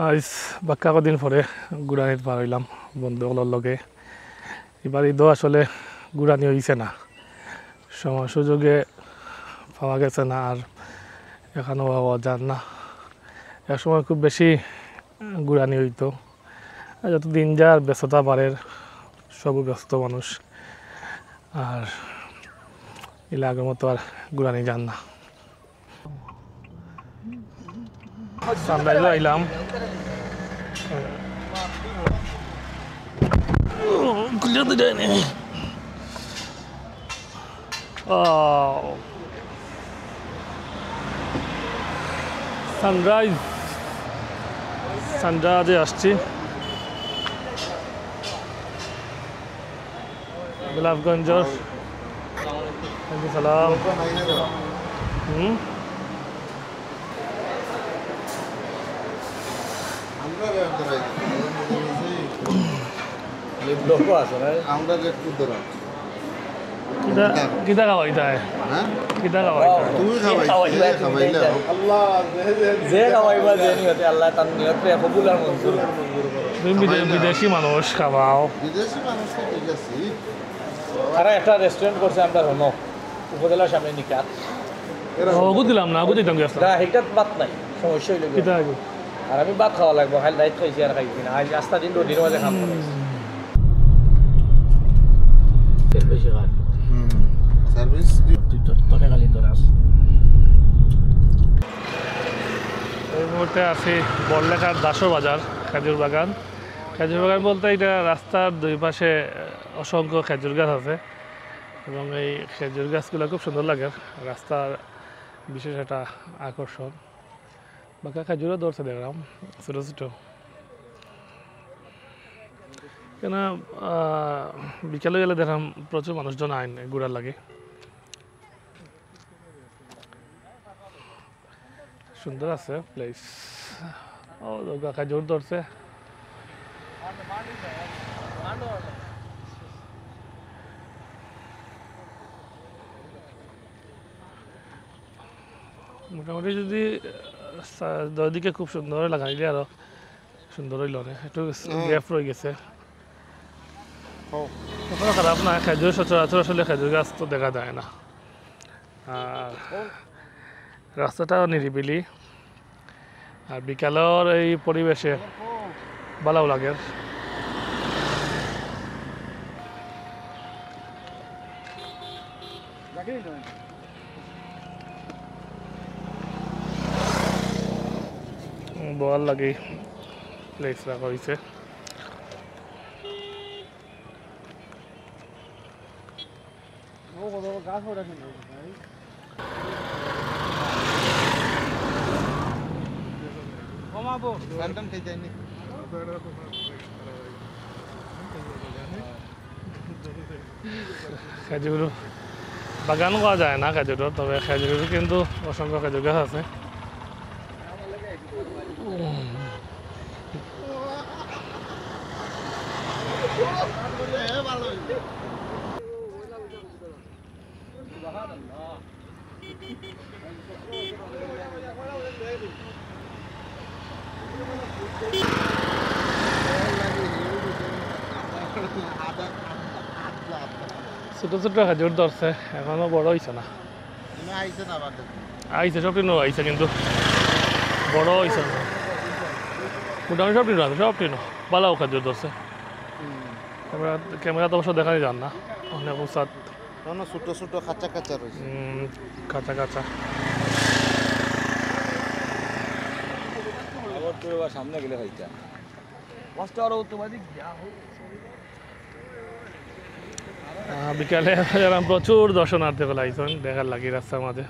আজ বাক্কা কদিন পরে গুড়ানিত পার হইলাম বন্ধুগুলোর লগে। এবার ঈদও আসলে গুড়ানি হইছে না, সময় সুযোগে পাওয়া গেছে না, আর এখানেও পাওয়া যান না। এক সময় খুব বেশি গুড়ানি হইতো, আর যত দিন যার ব্যস্ততা বাড়ে, সবও ব্যস্ত মানুষ, আর এলে আগের মতো আর গুড়ানি যান না। সানরাইজে আইলাম, খুলতে যায়নি। সানরাইজে আসছি, গোলাপগঞ্জর। সালাম। কিতা খাওয়াইতায়? কিতা খাওয়াইতায়? তুমি খাওয়াইলে যে খাওয়াইবা যে নিয়তে আল্লাহ তার নিয়তে কবুল আর মঞ্জুর। তুমি বিদেশি মানুষ খাওয়াও। বিদেশি মানুষকে ঠিক আছে। তারা একটা রেস্টুরেন্ট করছে আমরা হনো উপজেলার সামনে নিকাত। দিলাম না, দিতাম গেছে। সেইটাত বাত নাই, সমস্যা হইল কিতা আগে আর আমি ভাত খাওয়া লাগবো, খালি দায়িত্ব খাইছি আর খাইছি না। আজ রাস্তা দিন রোদির মাঝে খাম তেল বেশি খায়। সার্ভিস তুই তোরে খালি তোরাস। এই মুহূর্তে আছি বড়লেখার দাসো বাজার, খেজুর বাগান। খেজুর বাগান বলতে এটা রাস্তার দুই পাশে অসংখ্য খেজুর গাছ আছে, এবং এই খেজুর গাছগুলো খুব সুন্দর লাগে, রাস্তার বিশেষ একটা আকর্ষণ। বাঁকা খেজুরও ধরছে দেখলাম, ছোটো ছোটো। কেন বিকেলে গেলে দেখলাম প্রচুর মানুষজন আইন ঘুরার লাগে। সুন্দর আছে প্লেস। ও খেজুর ধরছে। মোটামুটি যদি দিকে খুব সুন্দর লাগাইলে আরো সুন্দর হইল না, একটু গ্যাপ রয়ে গেছে। কোনো খারাপ না, খেজুর সচরাচর আসলে খেজুর গাছ তো দেখা যায় না, আর রাস্তাটাও নিরিবিলি, আর বিকালের এই পরিবেশে ভালোও লাগে। বল লাগে প্লেস রাখা হয়েছে। খেজুর বাগান করা যায় না খেজুরের, তবে খেজুরের কিন্তু অসংখ্য খেজুর গাছ আছে। ছোট ছোট খেজুর ধরছে, এখনো বড় হয়েছে না। আইছে সব টিনো আইছে, কিন্তু বড় হয়েছে না। মোটামুটি সব টিনো আছে, সব টিনো ভালো খেজুর ধরছে। ক্যামেরা তো অবশ্য দেখাই যান না, অনেক উঁচাত ছোট ছোট খাঁচা খাঁচা রয়েছে। কাঁচা কাঁচা সামনে গেলে খাইতা বিকালে প্রচুর দর্শনার্থী ফেলাইছেন দেখার লাগি রাস্তার মাঝে।